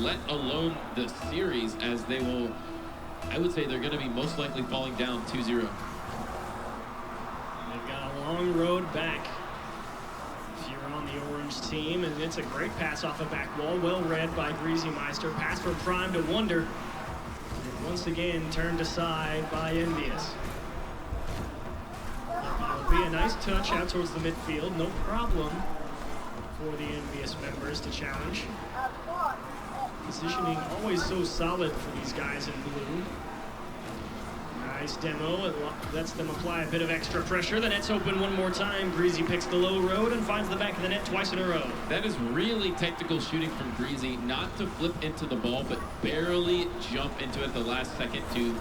let alone the series, as they will, I would say they're going to be most likely falling down 2-0. They've got a long road back if you're on the orange team, and it's a great pass off the back wall, well read by Greasy Meister. Pass from Prime to Wonder, and once again turned aside by Envious. It'll be a nice touch out towards the midfield, no problem for the Envious members to challenge. Positioning always so solid for these guys in blue. Nice demo. It lets them apply a bit of extra pressure. The net's open one more time. Greasy picks the low road and finds the back of the net twice in a row. That is really technical shooting from Greasy, not to flip into the ball, but barely jump into it at the last second to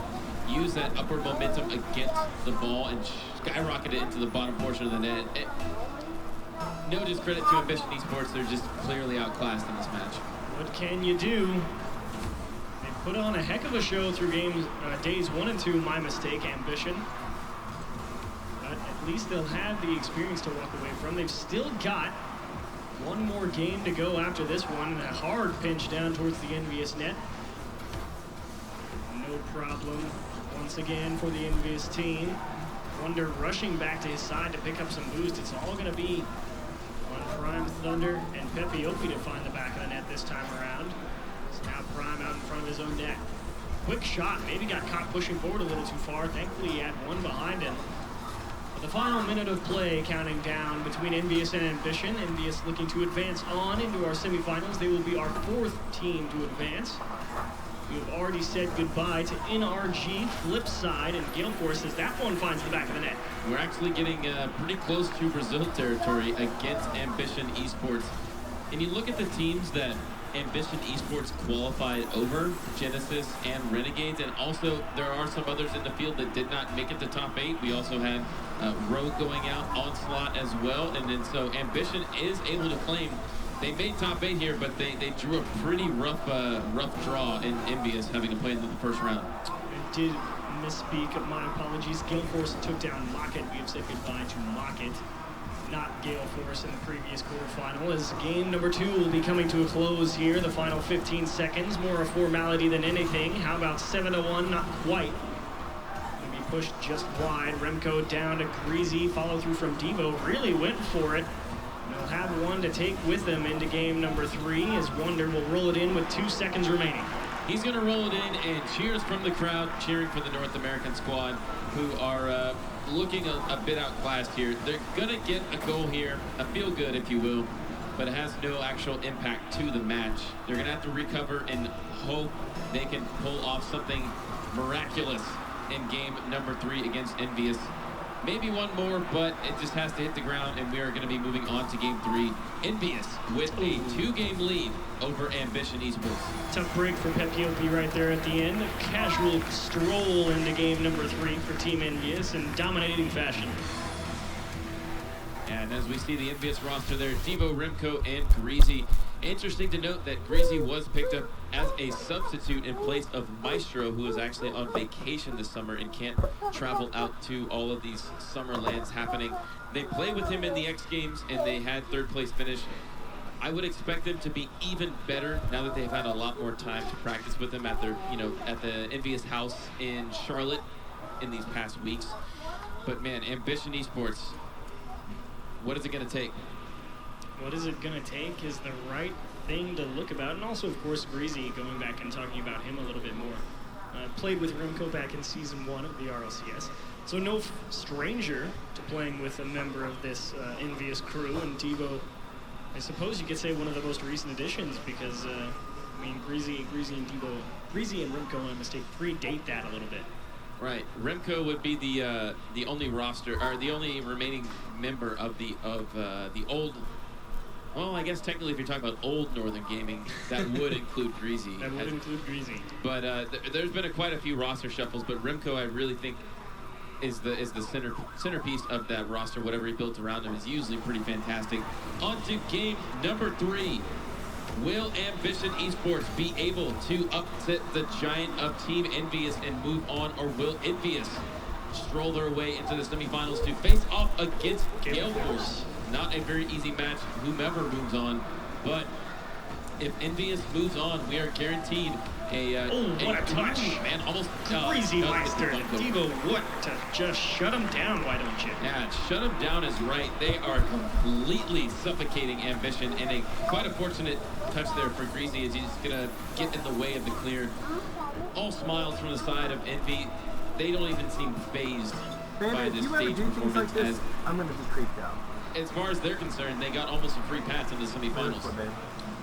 use that upward momentum against the ball and skyrocket it into the bottom portion of the net. No discredit to Ambition Esports. They're just clearly outclassed in this match. What can you do? They put on a heck of a show through days 1 and 2. My mistake, Ambition. But at least they'll have the experience to walk away from. They've still got one more game to go after this one. And a hard pinch down towards the Envious net. No problem. Once again for the Envious team. Wonder rushing back to his side to pick up some boost. It's all going to be on Prime Thunder and Pepe Opie to find the back of the net this time around. It's now Prime out in front of his own net. Quick shot, maybe got caught pushing forward a little too far. Thankfully he had one behind him. But the final minute of play counting down between Envious and Ambition. Envious looking to advance on into our semifinals. They will be our 4th team to advance. We have already said goodbye to NRG, Flipside, and Gale Force as that one finds the back of the net. We're actually getting pretty close to Brazil territory against Ambition Esports. And you look at the teams that Ambition Esports qualified over, Genesis and Renegades, and also there are some others in the field that did not make it to top 8. We also had Rogue going out, Onslaught as well, and then so Ambition is able to claim. They made top 8 here, but they drew a pretty rough draw in Envious having to play into the first round. I did misspeak. My apologies. Gale Force took down Mocket. We have said goodbye to Mocket, not Gale Force in the previous quarterfinal. As game number 2 will be coming to a close here. The final 15 seconds, more a formality than anything. How about 7-1? Not quite. Maybe pushed just wide. Remco down to Greasy. Follow through from Devo. Really went for it. They'll have one to take with them into game number 3 as Wonder will roll it in with 2 seconds remaining. He's going to roll it in, and cheers from the crowd, cheering for the North American squad, who are looking a bit outclassed here. They're going to get a goal here, a feel good, if you will, but it has no actual impact to the match. They're going to have to recover and hope they can pull off something miraculous in game number 3 against Envious. Maybe one more, but it just has to hit the ground, and we are going to be moving on to game 3. Envious with a 2-game lead over Ambition Esports. Tough break for Pepe Opie right there at the end. A casual stroll into game number 3 for Team Envious in dominating fashion. And as we see the Envious roster there, Devo, Remco, and Greasy. Interesting to note that Greasy was picked up as a substitute in place of Maestro, who is actually on vacation this summer and can't travel out to all of these summer lands happening. They played with him in the X Games, and they had 3rd place finish. I would expect them to be even better now that they've had a lot more time to practice with him at their, at the Envious house in Charlotte in these past weeks. But man, Ambition Esports, what is it going to take? What is it going to take is the right thing to look about. And also, of course, Greasy, going back and talking about him a little bit more. Played with Remco back in Season 1 of the RLCS. So no stranger to playing with a member of this Envious crew. And Devo, I suppose you could say one of the most recent additions because, Greasy and Devo, Greasy and Remco, my mistake, predate that a little bit. Right, Remco would be the only roster, or the only remaining member of the old. Well, I guess technically, if you're talking about old Northern Gaming, that would include Greasy. That would include Greasy. But there's been quite a few roster shuffles. But Remco, I really think, is the centerpiece of that roster. Whatever he built around him is usually pretty fantastic. On to game number 3. Will Ambition Esports be able to upset the giant of Team Envious and move on, or will Envious stroll their way into the semifinals to face off against Gale Force? Not a very easy match, whomever moves on, but If Envious moves on, we are guaranteed what a touch. Man, almost Crazy Meister. Devo, what to just shut him down, why don't you? Yeah, shut him down is right. They are completely suffocating Ambition, and quite a fortunate touch there for Greasy as he's gonna get in the way of the clear. All smiles from the side of Envy. They don't even seem phased by this stage performance. As I'm gonna be creeped out. As far as they're concerned, they got almost a free pass in the semifinals.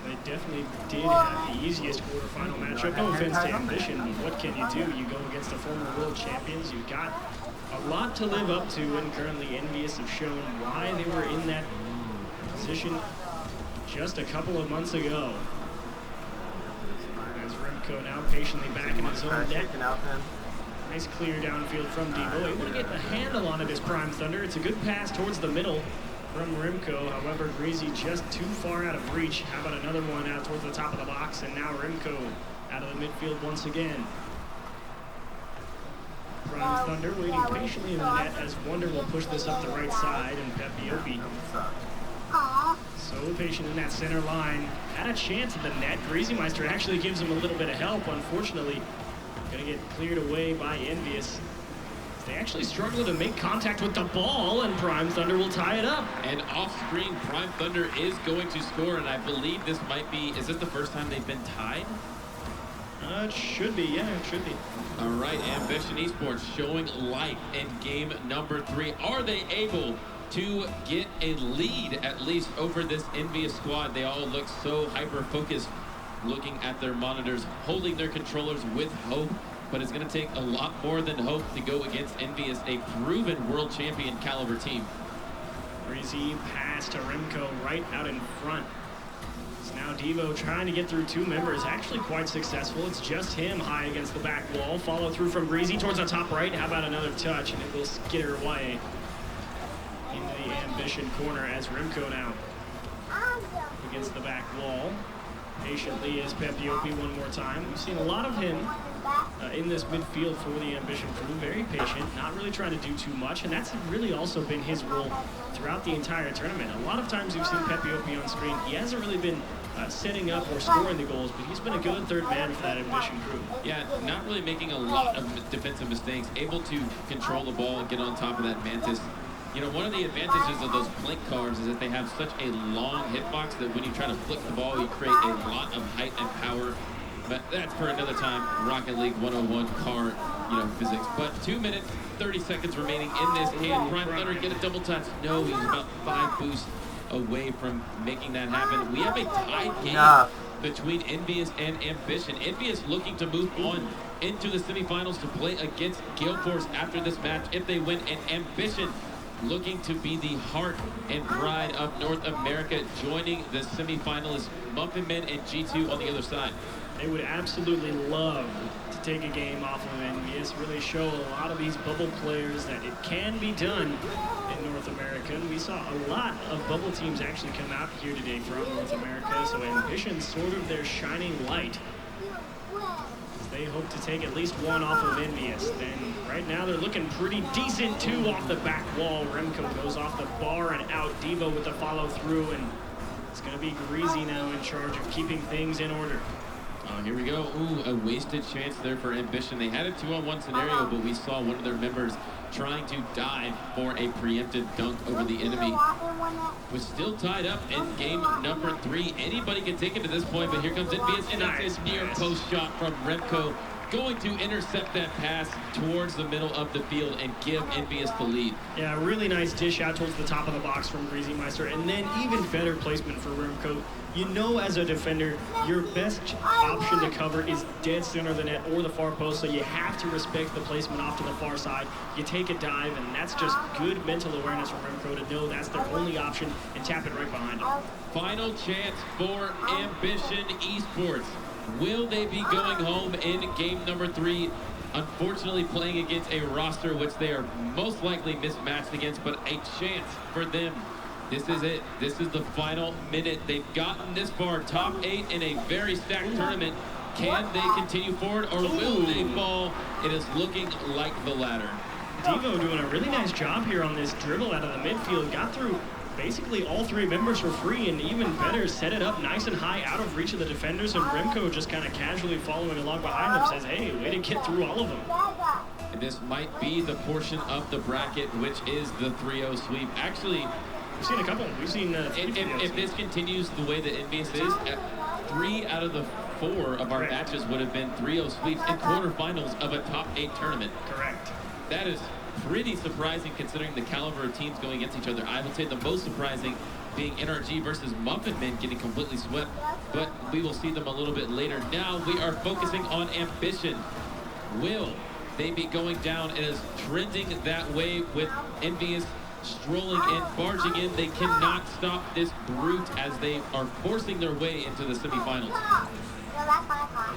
They definitely did have the easiest quarterfinal matchup. No offense to Ambition, but what can you do? You go against the former world champions. You've got a lot to live up to, and currently Envious have shown why they were in that position just a couple of months ago. As Remco now patiently back in his own net. Nice clear downfield from Devo. Able to get the handle on it as Prime Thunder. It's a good pass towards the middle from Remco. However, Greasy just too far out of reach. How about another one out towards the top of the box? And now Remco out of the midfield once again. Prime Thunder waiting patiently in the net as Wonder will push this up the right side. And Pepiopi so patient in that center line. Had a chance at the net. Greasy Meister actually gives him a little bit of help. Unfortunately, going to get cleared away by Envious. They actually struggle to make contact with the ball, and Prime Thunder will tie it up. And off-screen, Prime Thunder is going to score, and I believe this might be, is this the first time they've been tied? It should be, yeah, it should be. All right, Ambition Esports showing life in game number 3. Are they able to get a lead, at least, over this Envious squad? They all look so hyper-focused, looking at their monitors, holding their controllers with hope. But it's going to take a lot more than hope to go against Envious, a proven world champion caliber team. Greasy pass to Remco right out in front. It's now Devo trying to get through 2 members, actually quite successful. It's just him high against the back wall. Follow through from Greasy towards the top right. How about another touch? And it will skitter away into the Ambition corner as Remco now against the back wall. Patiently is Pepiopi one more time. We've seen a lot of him in this midfield for the Ambition crew. Very patient, not really trying to do too much, and that's really also been his role throughout the entire tournament. A lot of times we've seen Pepiopi on screen. He hasn't really been setting up or scoring the goals, but he's been a good third man for that Ambition crew. Yeah, not really making a lot of defensive mistakes, able to control the ball and get on top of that Mantis. You know, one of the advantages of those Blink cars is that they have such a long hitbox that when you try to flick the ball, you create a lot of height and power. But that's for another time, Rocket League 101 car, physics. But 2 minutes, 30 seconds remaining in this. Can Prime Thunder get a double touch? No, he was about 5 boosts away from making that happen. We have a tied game between Envious and Ambition. Envious looking to move on into the semifinals to play against Gale Force after this match if they win, and Ambition looking to be the heart and pride of North America, joining the semifinalists Muffin Men and G2 on the other side. They would absolutely love to take a game off of Envious, really show a lot of these bubble players that it can be done in North America. And we saw a lot of bubble teams actually come out here today from North America, so Ambition's sort of their shining light. They hope to take at least one off of Envious. Then right now they're looking pretty decent too off the back wall. Remco goes off the bar and out. Devo with the follow through, and it's going to be Greasy now in charge of keeping things in order. Oh, here we go. Ooh, a wasted chance there for Ambition. They had a 2-on-1 scenario, but we saw one of their members trying to dive for a preempted dunk over the enemy. Was still tied up in game number 3. Anybody can take it to this point, but here comes Envious, and it's a near post shot from Remco, going to intercept that pass towards the middle of the field and give Envious the lead. Yeah, really nice dish out towards the top of the box from Greasy Meister, and then even better placement for Remco. You know, as a defender, your best option to cover is dead center of the net or the far post, so you have to respect the placement off to the far side. You take a dive, and that's just good mental awareness from Remco to know that's their only option and tap it right behind them. Final chance for Ambition Esports. Will they be going home in game number 3? Unfortunately, playing against a roster which they are most likely mismatched against, but a chance for them. This is it. This is the final minute. They've gotten this far. Top 8 in a very stacked tournament. Can they continue forward, or will they fall? It is looking like the latter. Devo doing a really nice job here on this dribble out of the midfield. Got through basically all three members were free, and even better, set it up nice and high out of reach of the defenders, and Remco just kind of casually following along behind them says, hey, way to get through all of them. And this might be the portion of the bracket which is the 3-0 sweep. Actually, we've seen a couple. We've seen if this continues the way that Envious is, 3 out of the 4 of our matches would have been 3-0 sweeps in quarterfinals of a top 8 tournament. Correct. That is pretty surprising considering the caliber of teams going against each other. I would say the most surprising being NRG versus Muffin Men getting completely swept, but we will see them a little bit later. Now we are focusing on Ambition. Will they be going down? It is trending that way with Envious strolling in, barging in. They cannot stop this brute as they are forcing their way into the semifinals.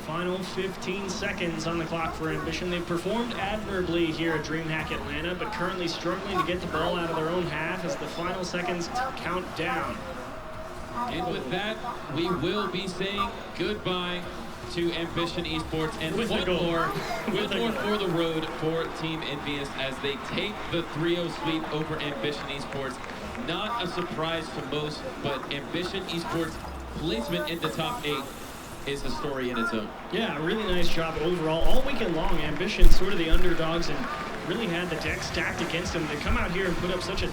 Final 15 seconds on the clock for Ambition. They've performed admirably here at DreamHack Atlanta, but currently struggling to get the ball out of their own half as the final seconds count down. And with that, we will be saying goodbye to Ambition Esports and with one more for the road for Team Envious as they take the 3-0 sweep over Ambition Esports. Not a surprise to most, but Ambition Esports placement in the top 8 is a story in its own. Yeah, really nice job overall. All weekend long, Ambition sort of the underdogs and really had the deck stacked against them. To come out here and put up such a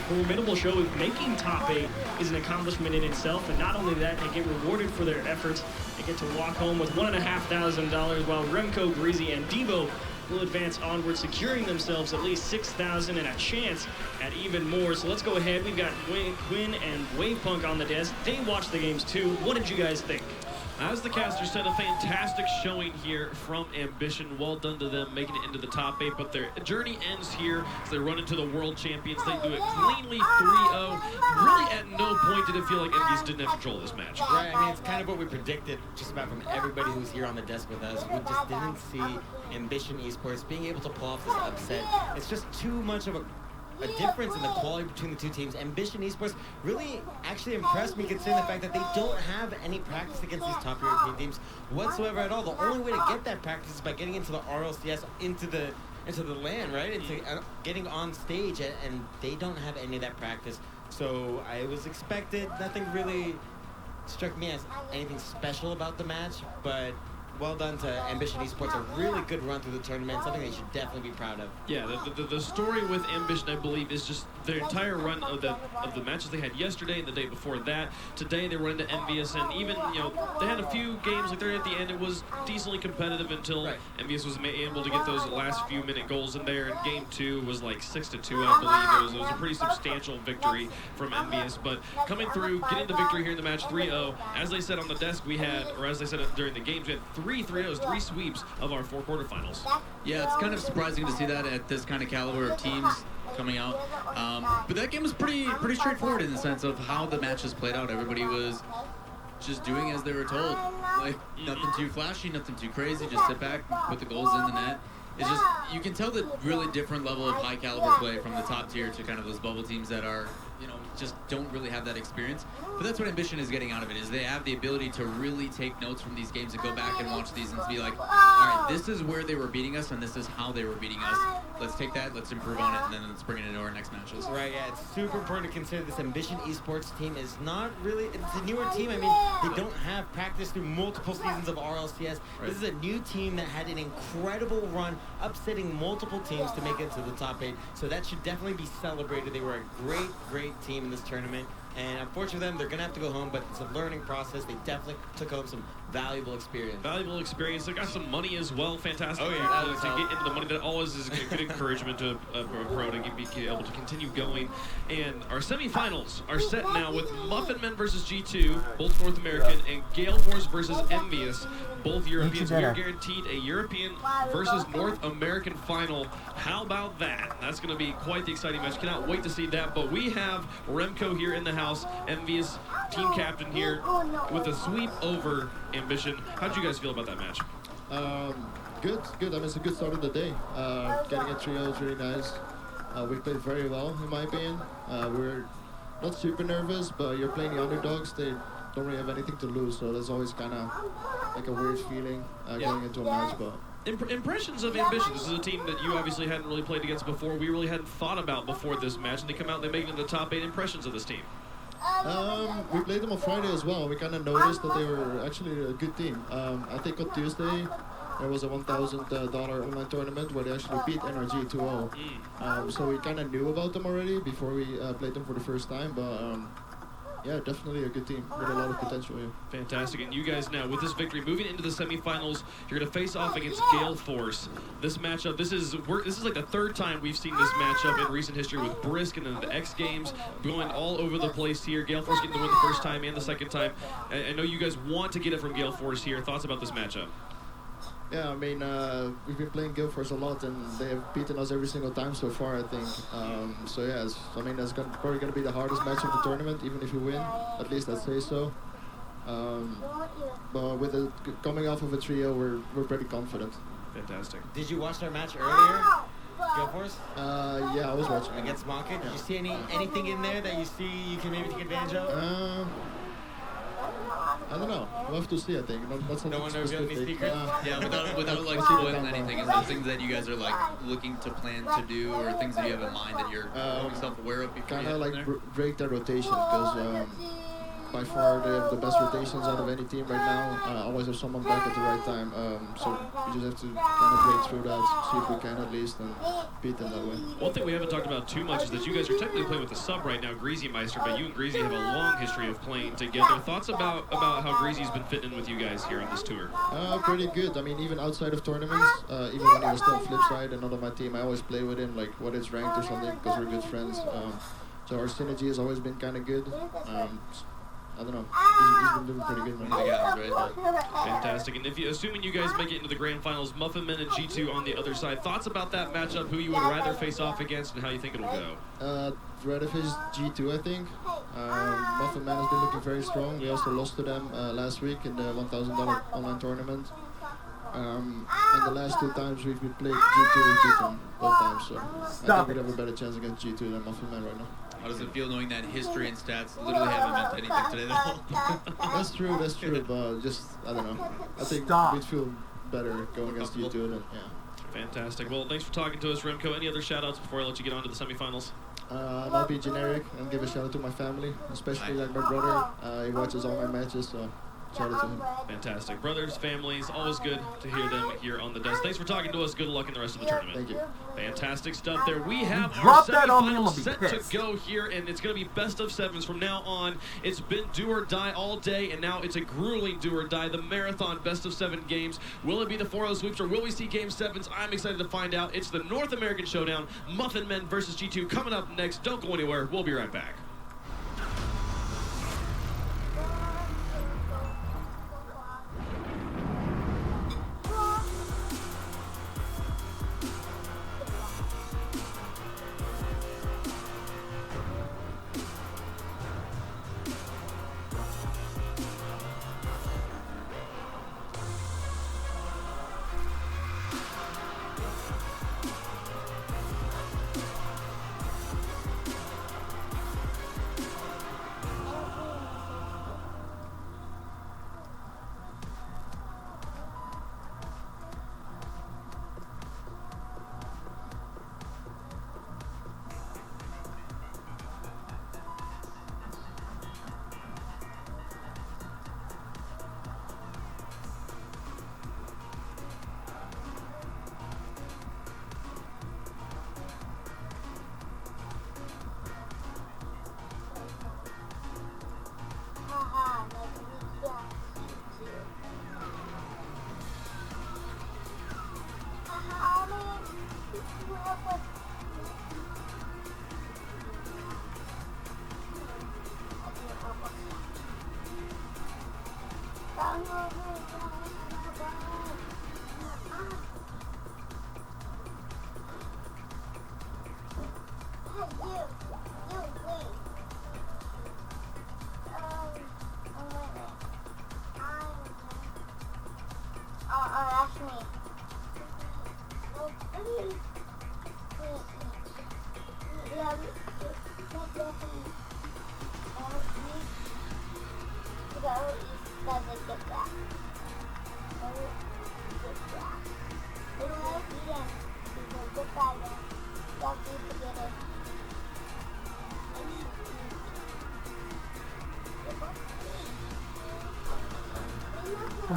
formidable show of making top 8 is an accomplishment in itself. And not only that, they get rewarded for their efforts. They get to walk home with $1,500 while Remco, Greasy, and Devo will advance onward, securing themselves at least $6,000 and a chance at even more. So let's go ahead. We've got Quinn and Wavepunk on the desk. They watched the games too. What did you guys think? As the caster said, a fantastic showing here from Ambition. Well done to them, making it into the top 8. But their journey ends here as they run into the world champions. They do it cleanly, 3-0. Really, at no point did it feel like Envious didn't have control of this match. Right, I mean, it's kind of what we predicted just about from everybody who's here on the desk with us. We just didn't see Ambition Esports being able to pull off this upset. It's just too much of a difference in the quality between the two teams. Ambition Esports really actually impressed me considering the fact that they don't have any practice against these top European teams whatsoever at all. The only way to get that practice is by getting into the RLCS, into the LAN, right? Into getting on stage, and they don't have any of that practice. So I was expected. Nothing really struck me as anything special about the match, but well done to Ambition Esports. A really good run through the tournament, something they should definitely be proud of. Yeah, the story with Ambition, I believe, is just their entire run of the matches they had yesterday and the day before that. Today they run into Envious, and even, they had a few games like there at the end. It was decently competitive until Envious was able to get those last few minute goals in there. And game 2 was like 6-2, I believe. It was a pretty substantial victory from Envious. But coming through, getting the victory here in the match 3-0, as they said on the desk, as they said during the games, we had 3 3-0s, 3 sweeps of our 4 quarterfinals. Yeah, it's kind of surprising to see that at this kind of caliber of teams coming out. But that game was pretty straightforward in the sense of how the matches played out. Everybody was just doing as they were told. Like, nothing too flashy, nothing too crazy. Just sit back, put the goals in the net. It's just, you can tell the really different level of high caliber play from the top tier to kind of those bubble teams that are, just don't really have that experience. But that's what Ambition is getting out of it, is they have the ability to really take notes from these games and go back and watch these and be like, all right, this is where they were beating us and this is how they were beating us. Let's take that, let's improve on it, and then let's bring it into our next matches. Right, yeah, it's super important to consider this Ambition Esports team is not really, it's a newer team. I mean, they don't have practice through multiple seasons of RLCS. Right. This is a new team that had an incredible run, upsetting multiple teams to make it to the top 8. So that should definitely be celebrated. They were a great team in this tournament. And unfortunately for them, they're going to have to go home, but it's a learning process. They definitely took home some valuable experience. Valuable experience. They got some money as well. Fantastic. Oh, yeah. To get into the money, that always is a good encouragement to a pro to be able to continue going. And our semifinals are set now with Muffin Men versus G2, both North American, and Gale Force versus Envious, both Europeans. We are guaranteed a European versus North American final. How about that? That's going to be quite the exciting match. Cannot wait to see that. But we have Remco here in the house, Envious team captain here, with a sweep over Ambition. How did you guys feel about that match? Good. I mean, it's a good start of the day. Getting a 3-0 is really nice. We played very well, in my opinion. We're not super nervous, but you're playing the underdogs. They don't really have anything to lose, so that's always kind of like a weird feeling going into a match. But Impressions of Ambition. This is a team that you obviously hadn't really played against before. We really hadn't thought about before this match, and they come out and they make it into the top 8. Impressions of this team. We played them on Friday as well. We kind of noticed that they were actually a good team. I think on Tuesday there was a $1,000 online tournament where they actually beat NRG 2-0. So we kind of knew about them already before we played them for the first time. But yeah, definitely a good team with a lot of potential here. Fantastic. And you guys now, with this victory, moving into the semifinals, you're going to face off against Gale Force. This matchup, this is like the third time we've seen this matchup in recent history with Brisk and then the X Games going all over the place here. Gale Force getting the win the first time and the second time. I know you guys want to get it from Gale Force here. Thoughts about this matchup? Yeah, I mean, we've been playing Gale Force a lot, and they have beaten us every single time so far, I think. So yeah, that's probably going to be the hardest match of the tournament, even if you win. At least I'd say so. But with it coming off of a trio, we're pretty confident. Fantastic. Did you watch our match earlier, Gale Force? Yeah, I was watching Against Monka? Did you see anything in there that you see you can maybe take advantage of? I don't know. We'll have to see, I think. Not something No one knows specific. any secrets? Yeah, without like spoiling anything, is there things that you guys are like looking to plan to do, or things that you have in mind that you're self-aware of before you Kind head of in like there? break their rotation, because by far they have the best rotations out of any team right now. Always have someone back at the right time. So we just have to kind of break through that, see if we can at least, and beat them that way. One thing we haven't talked about too much is that you guys are technically playing with the sub right now, Greasy Meister, but you and Greasy have a long history of playing together. Thoughts about how Greasy's been fitting in with you guys here on this tour? Pretty good. I mean, even outside of tournaments, even when he was still on Flipside and not on my team, I always play with him, like whether it's ranked or something, because we're good friends. So our synergy has always been kind of good. I don't know. He's been doing pretty good, man. Fantastic. And assuming you guys make it into the grand finals, Muffin Men and G2 on the other side, thoughts about that matchup, who you would rather face off against, and how you think it'll go? Rather face G2, I think. Muffin Man has been looking very strong. We also lost to them last week in the $1,000 online tournament. And the last 2 times we've been playing G2, we've beaten both times. So I think we'd have a better chance against G2 than Muffin Man right now. How does it feel knowing that history and stats literally haven't meant anything today at all? That's true, but just, I don't know. I think we'd feel better going against G2 than, yeah. Fantastic. Well, thanks for talking to us, Remco. Any other shout-outs before I let you get on to the semifinals? I'll be generic and give a shout out to my family, especially like my brother. He watches all my matches, so shout out to him. Fantastic. Brothers, families, always good to hear them here on the desk. Thanks for talking to us. Good luck in the rest of the tournament. Thank you. Fantastic stuff there. We have our Drop that on me, I'm semifinals gonna be set pissed. to go here, and it's going to be best of 7s from now on. It's been do or die all day, and now it's a grueling do or die. The marathon best of 7 games. Will it be the 4-0 sweeps, or will we see game 7s? I'm excited to find out. It's the North American Showdown, Muffin Men versus G2, coming up next. Don't go anywhere. We'll be right back.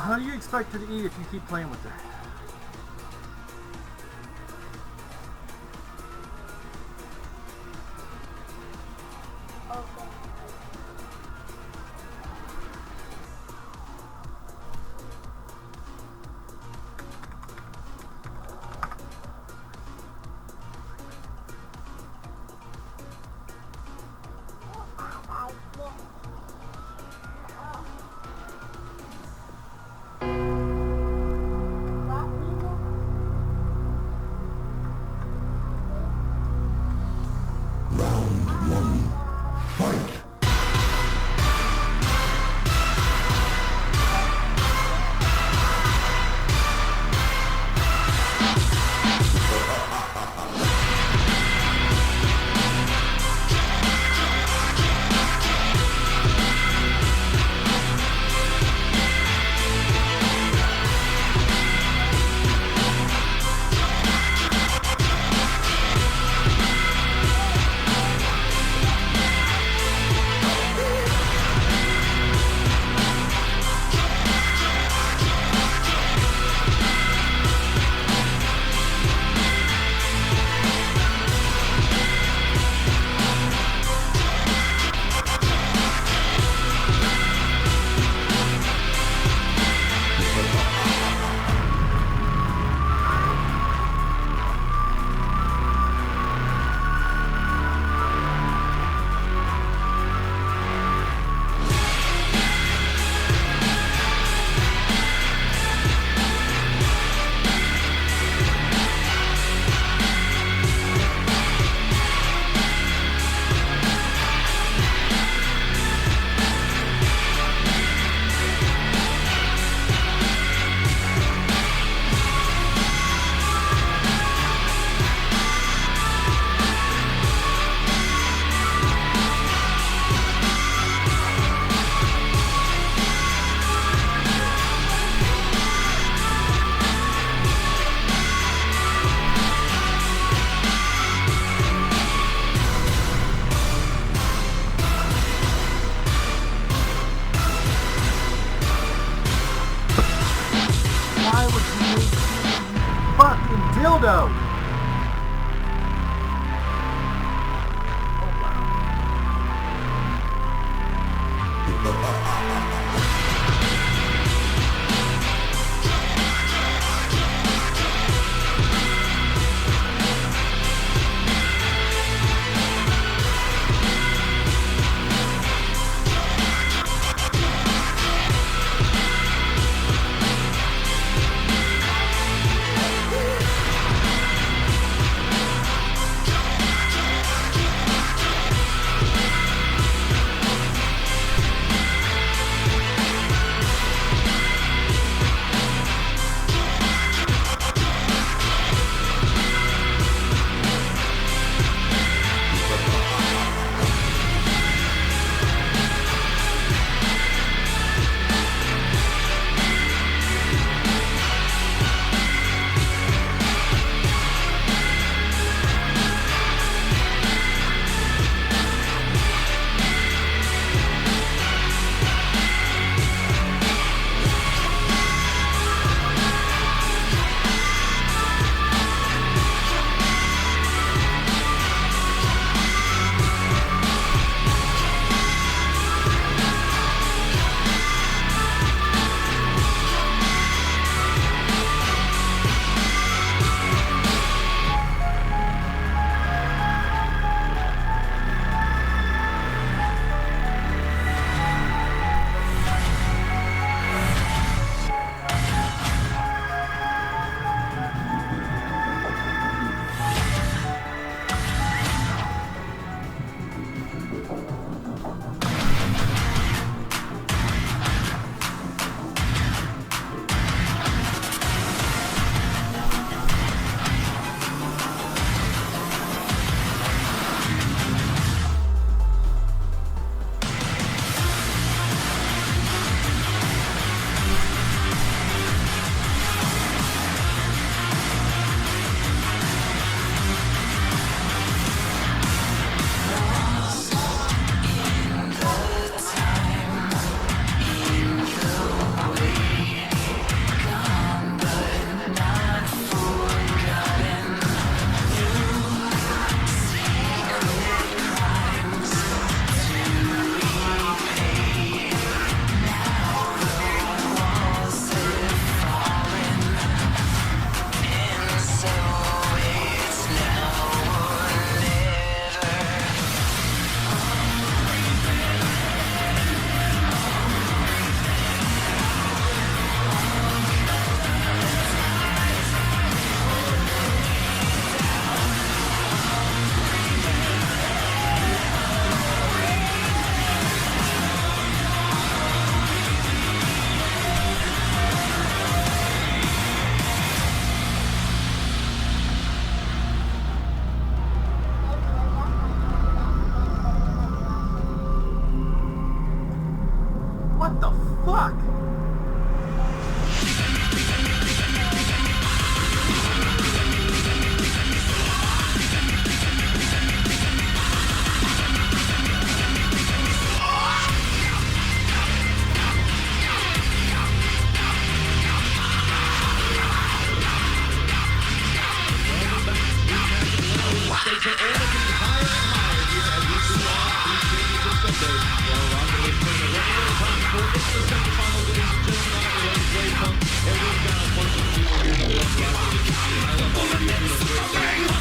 How do you expect her to eat if you keep playing with her? Why would you make me fucking dildo? fuck? Stakes are only getting higher and higher here as we see off these championship Sunday. Well, Rocket is playing a regular time for it's the semifinals, ladies and gentlemen. I'm your host, Ray Punk, and we've got a bunch of people here that love Rocket. I love all of you doing a great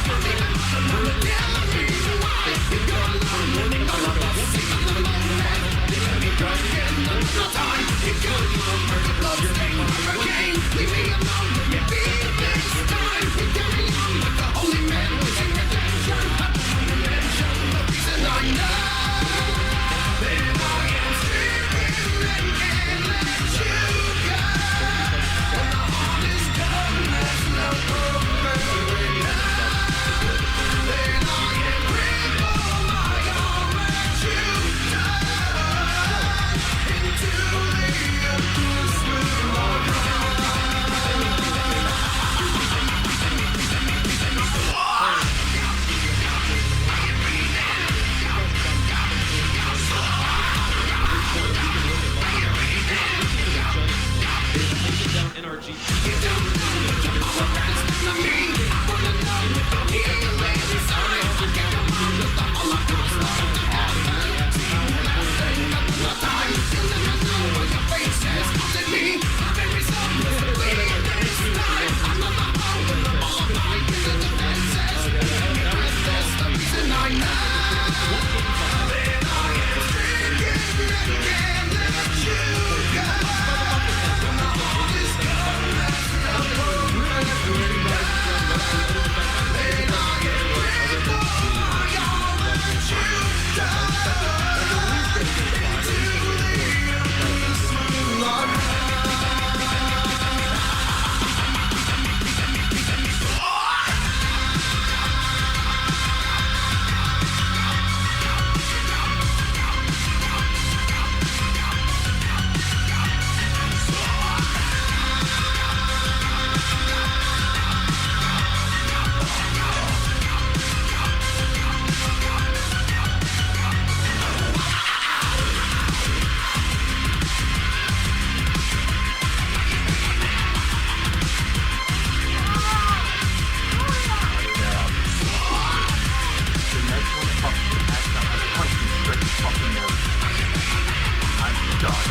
job.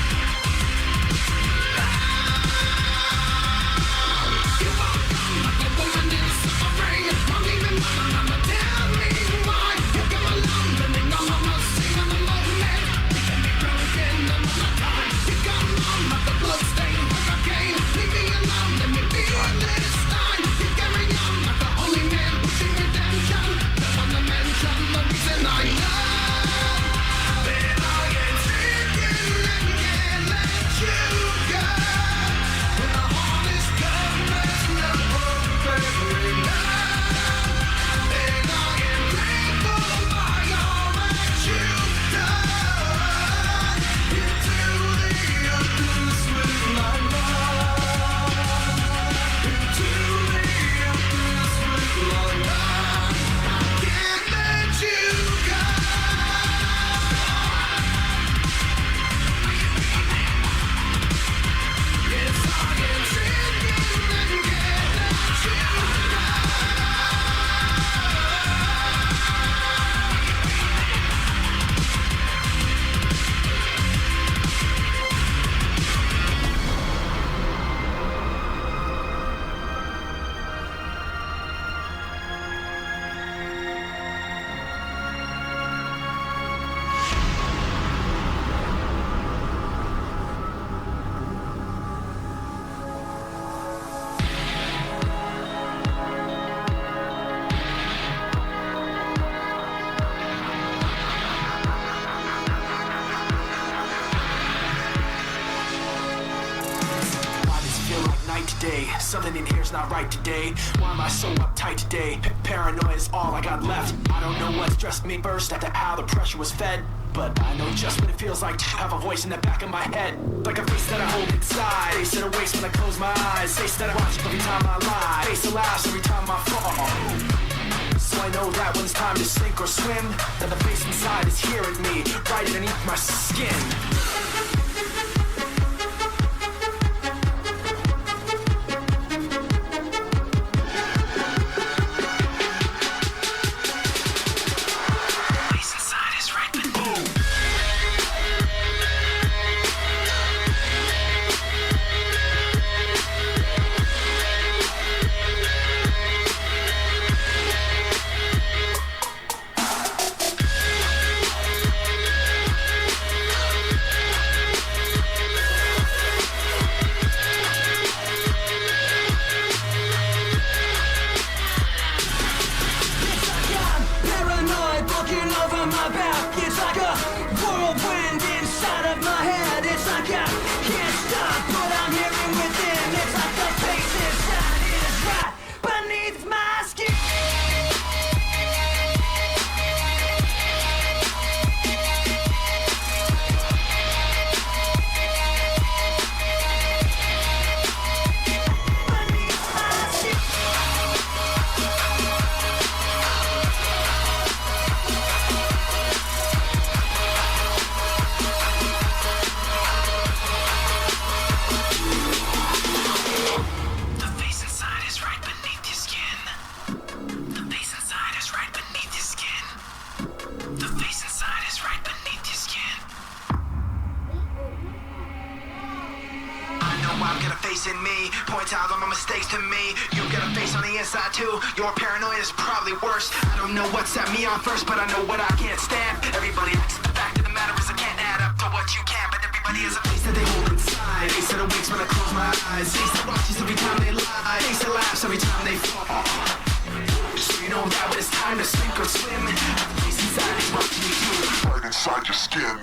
Something in here's not right today. Why am I so uptight today? Paranoia is all I got left. I don't know what stressed me first after how the pressure was fed. But I know just what it feels like to have a voice in the back of my head, like a face that I hold inside, face that awakes when I close my eyes, face that I watch every time I lie, face that laughs every time I fall. So I know that when it's time to sink or swim, that the face inside is here at me, right underneath my skin. Your paranoia is probably worse. I don't know what set me on first, but I know what I can't stand. Everybody acts, the fact of the matter is I can't add up to what you can, but everybody has a face that they hold inside. Face that awakes when I close my eyes. Face that watches every time they lie. Face that laughs every time they fall. So you know that when it's time to sink or swim, the face inside is watching you too. Right inside your skin.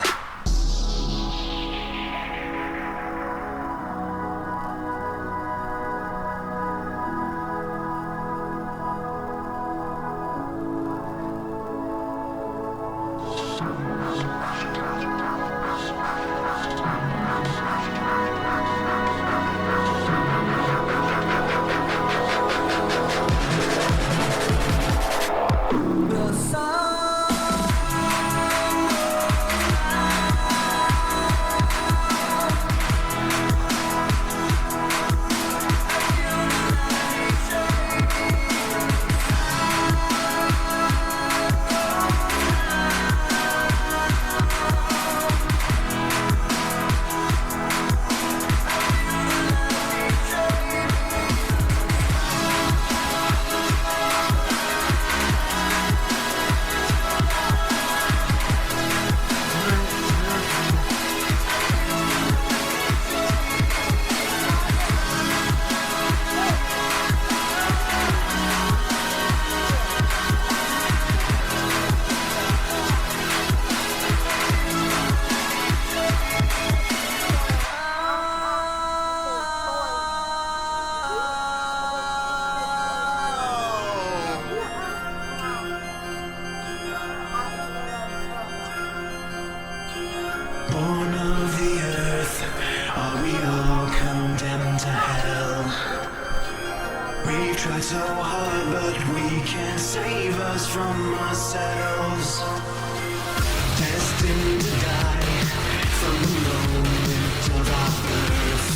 So hard, but we can't save us from ourselves. Destined to die from the moment of our birth.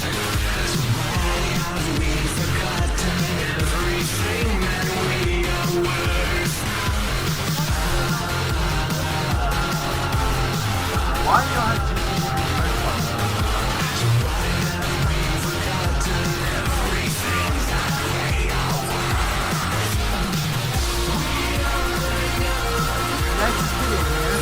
So why have we forgotten everything that we are worth? Why not? So why have we forgotten everything that we are worth? That's it, man.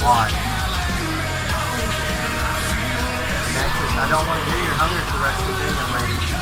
Why? And that's just, I don't want to hear your hunger for the rest of the day, young lady.